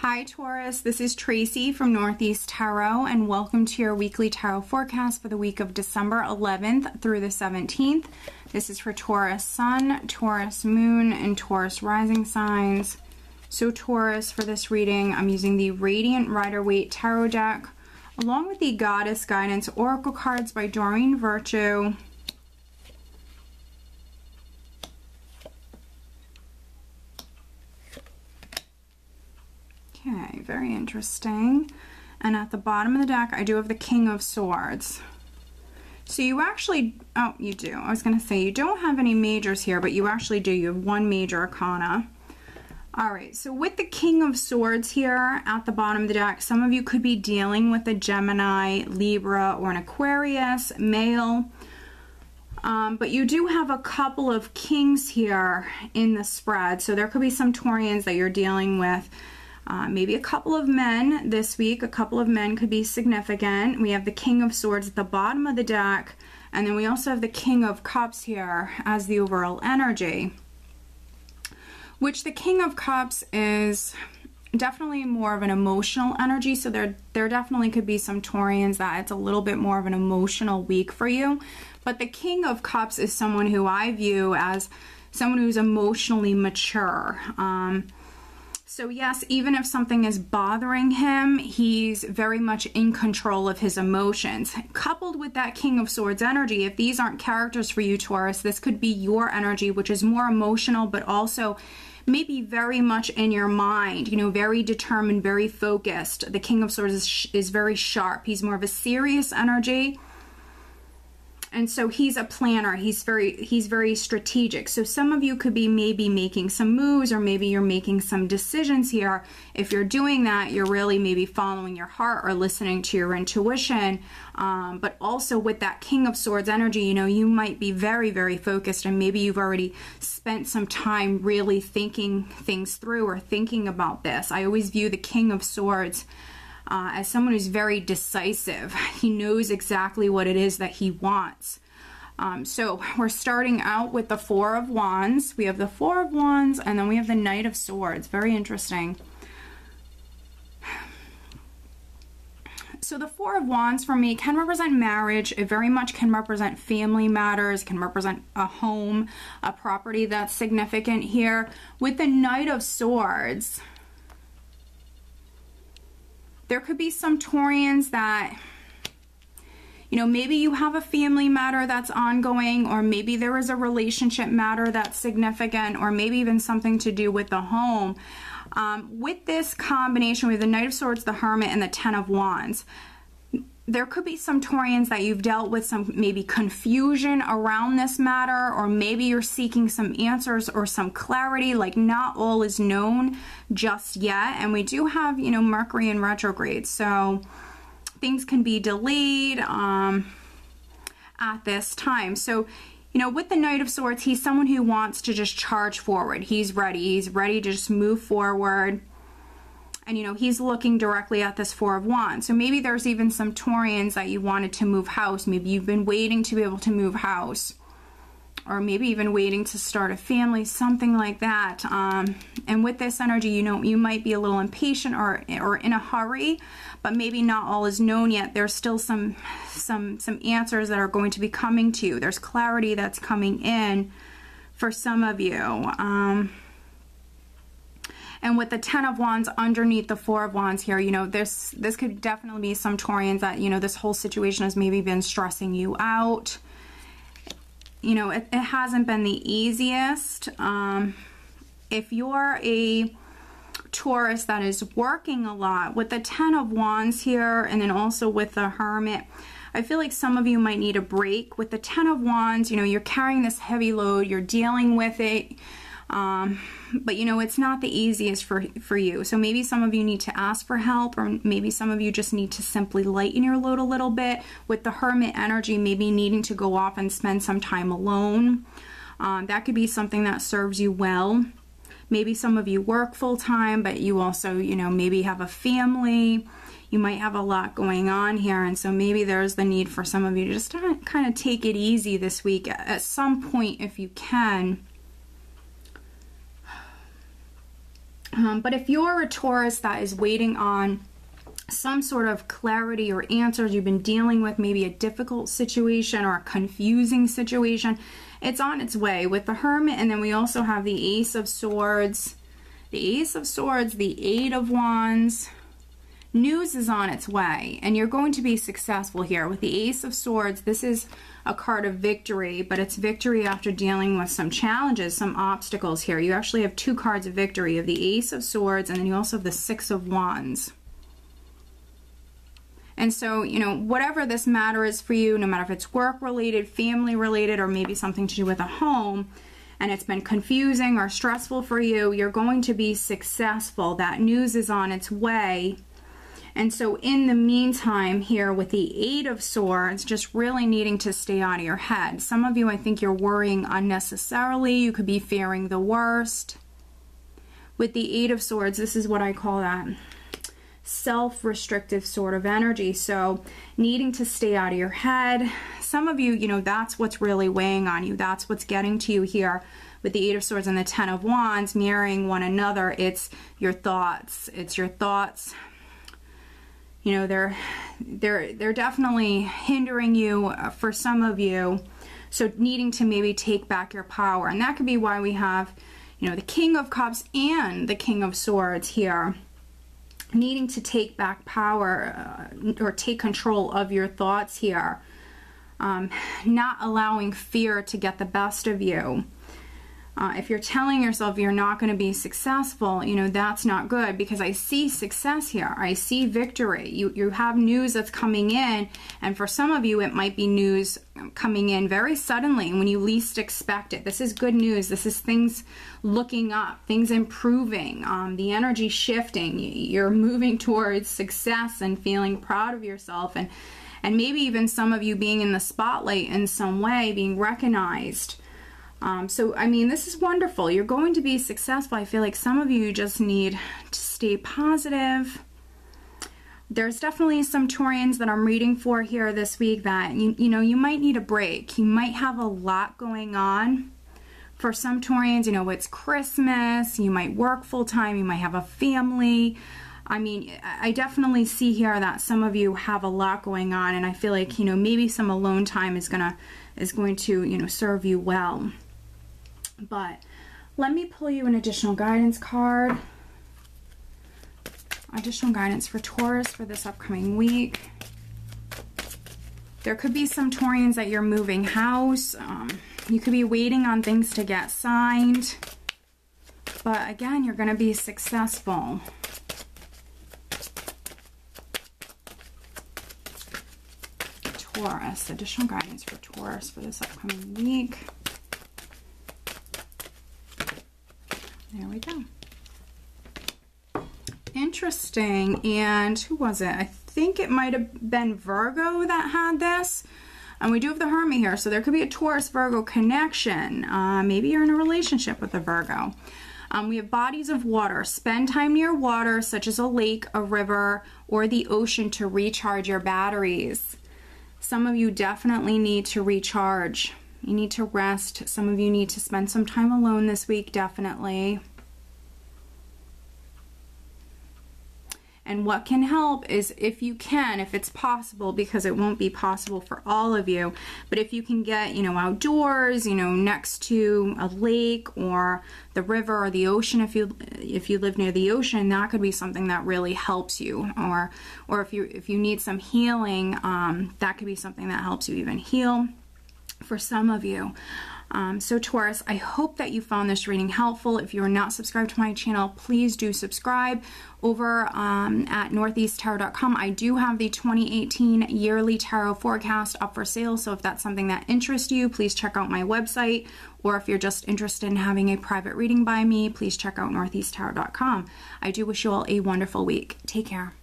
Hi Taurus, this is Tracy from Northeast Tarot and welcome to your weekly tarot forecast for the week of December 11th through the 17th. This is for Taurus Sun, Taurus Moon, and Taurus Rising signs. So Taurus, for this reading, I'm using the Radiant Rider-Waite Tarot deck along with the Goddess Guidance Oracle cards by Doreen Virtue. Okay, very interesting. And at the bottom of the deck, I do have the King of Swords. So you actually, oh, you do. I was going to say you don't have any majors here, but you actually do. You have one major arcana. All right, so with the King of Swords here at the bottom of the deck, some of you could be dealing with a Gemini, Libra, or an Aquarius, male. But you do have a couple of kings here in the spread. So there could be some Taurians that you're dealing with. Maybe a couple of men this week. A couple of men could be significant. We have the King of Swords at the bottom of the deck, and then we also have the King of Cups here as the overall energy, which the King of Cups is definitely more of an emotional energy. So there definitely could be some Taurians that it's a little bit more of an emotional week for you. But the King of Cups is someone who I view as someone who's emotionally mature. So yes, even if something is bothering him, he's very much in control of his emotions. Coupled with that King of Swords energy, if these aren't characters for you, Taurus, this could be your energy, which is more emotional, but also maybe very much in your mind, you know, very determined, very focused. The King of Swords is very sharp. He's more of a serious energy. And so he's a planner. He's very strategic. So some of you could be maybe making some moves, or maybe you're making some decisions here. If you're doing that, you're really maybe following your heart or listening to your intuition. But also with that King of Swords energy, you know, you might be very, very focused, and maybe you've already spent some time really thinking things through or thinking about this. I always view the King of Swords as someone who's very decisive. He knows exactly what it is that he wants. So we're starting out with the Four of Wands. We have the Four of Wands, and then we have the Knight of Swords. Very interesting. So the Four of Wands for me can represent marriage. It very much can represent family matters, can represent a home, a property that's significant here. With the Knight of Swords, there could be some Taurians that, you know, maybe you have a family matter that's ongoing, or maybe there is a relationship matter that's significant, or maybe even something to do with the home. With this combination with the Knight of Swords, the Hermit, and the Ten of Wands, there could be some Taurians that you've dealt with some maybe confusion around this matter, or maybe you're seeking some answers or some clarity, like not all is known just yet. And we do have, you know, Mercury in retrograde, so things can be delayed at this time. So, you know, with the Knight of Swords, he's someone who wants to just charge forward. He's ready to just move forward. And, you know, he's looking directly at this Four of Wands. So maybe there's even some Taurians that you wanted to move house. Maybe you've been waiting to be able to move house. Or maybe even waiting to start a family, something like that. And with this energy, you know, you might be a little impatient or in a hurry, but maybe not all is known yet. There's still some answers that are going to be coming to you. There's clarity that's coming in for some of you. And with the Ten of Wands underneath the Four of Wands here, you know, this could definitely be some Taurians that, you know, this whole situation has maybe been stressing you out. You know, it hasn't been the easiest. If you're a Taurus that is working a lot, with the Ten of Wands here, and then also with the Hermit, I feel like some of you might need a break. With the Ten of Wands, you know, you're carrying this heavy load, you're dealing with it. But you know, it's not the easiest for you. So maybe some of you need to ask for help, or maybe some of you just need to simply lighten your load a little bit. With the Hermit energy, maybe needing to go off and spend some time alone. That could be something that serves you well. Maybe some of you work full-time, but you also, you know, maybe have a family. You might have a lot going on here, and so maybe there's the need for some of you to just kind of take it easy this week at some point if you can. But if you're a Taurus that is waiting on some sort of clarity or answers, you've been dealing with maybe a difficult situation or a confusing situation, it's on its way with the Hermit. And then we also have the Ace of Swords, the Ace of Swords, the Eight of Wands. News is on its way, and you're going to be successful here. With the Ace of Swords, this is a card of victory, but it's victory after dealing with some challenges, some obstacles here. You actually have two cards of victory. You have the Ace of Swords, and then you also have the Six of Wands. And so, you know, whatever this matter is for you, no matter if it's work-related, family-related, or maybe something to do with a home, and it's been confusing or stressful for you, you're going to be successful. That news is on its way. And so in the meantime here with the Eight of Swords, just really needing to stay out of your head. Some of you, I think you're worrying unnecessarily. You could be fearing the worst. With the Eight of Swords, this is what I call that self-restrictive sort of energy. So needing to stay out of your head. Some of you, you know, that's what's really weighing on you. That's what's getting to you here with the Eight of Swords and the Ten of Wands mirroring one another. It's your thoughts. It's your thoughts. You know, they're definitely hindering you for some of you. So needing to maybe take back your power. And that could be why we have, you know, the King of Cups and the King of Swords here. Needing to take back power or take control of your thoughts here. Not allowing fear to get the best of you. If you're telling yourself you're not going to be successful, you know, that's not good, because I see success here. I see victory. You have news that's coming in, and for some of you, it might be news coming in very suddenly when you least expect it. This is good news. This is things looking up, things improving, the energy shifting. You're moving towards success and feeling proud of yourself, and maybe even some of you being in the spotlight in some way, being recognized. So, I mean, this is wonderful. You're going to be successful. I feel like some of you just need to stay positive. There's definitely some Taurians that I'm reading for here this week that, you know, you might need a break. You might have a lot going on. For some Taurians, you know, it's Christmas. You might work full-time. You might have a family. I mean, I definitely see here that some of you have a lot going on, and I feel like, you know, maybe some alone time is going to, you know, serve you well. But let me pull you an additional guidance card. Additional guidance for Taurus for this upcoming week. There could be some Taurians that you're moving house. You could be waiting on things to get signed. But again, you're going to be successful. Taurus, additional guidance for Taurus for this upcoming week. There we go. Interesting. And who was it? I think it might have been Virgo that had this. And we do have the Hermit here, so there could be a Taurus-Virgo connection. Maybe you're in a relationship with a Virgo. We have bodies of water. Spend time near water, such as a lake, a river, or the ocean to recharge your batteries. Some of you definitely need to recharge. You need to rest. Some of you need to spend some time alone this week, definitely. And what can help is if you can, if it's possible, because it won't be possible for all of you, but if you can get, you know, outdoors, you know, next to a lake or the river or the ocean, if you live near the ocean, that could be something that really helps you. Or if you need some healing, that could be something that helps you even heal for some of you. So Taurus, I hope that you found this reading helpful. If you are not subscribed to my channel, please do subscribe. Over at northeasttarot.com, I do have the 2018 yearly tarot forecast up for sale. So if that's something that interests you, please check out my website. Or if you're just interested in having a private reading by me, please check out northeasttarot.com. I do wish you all a wonderful week. Take care.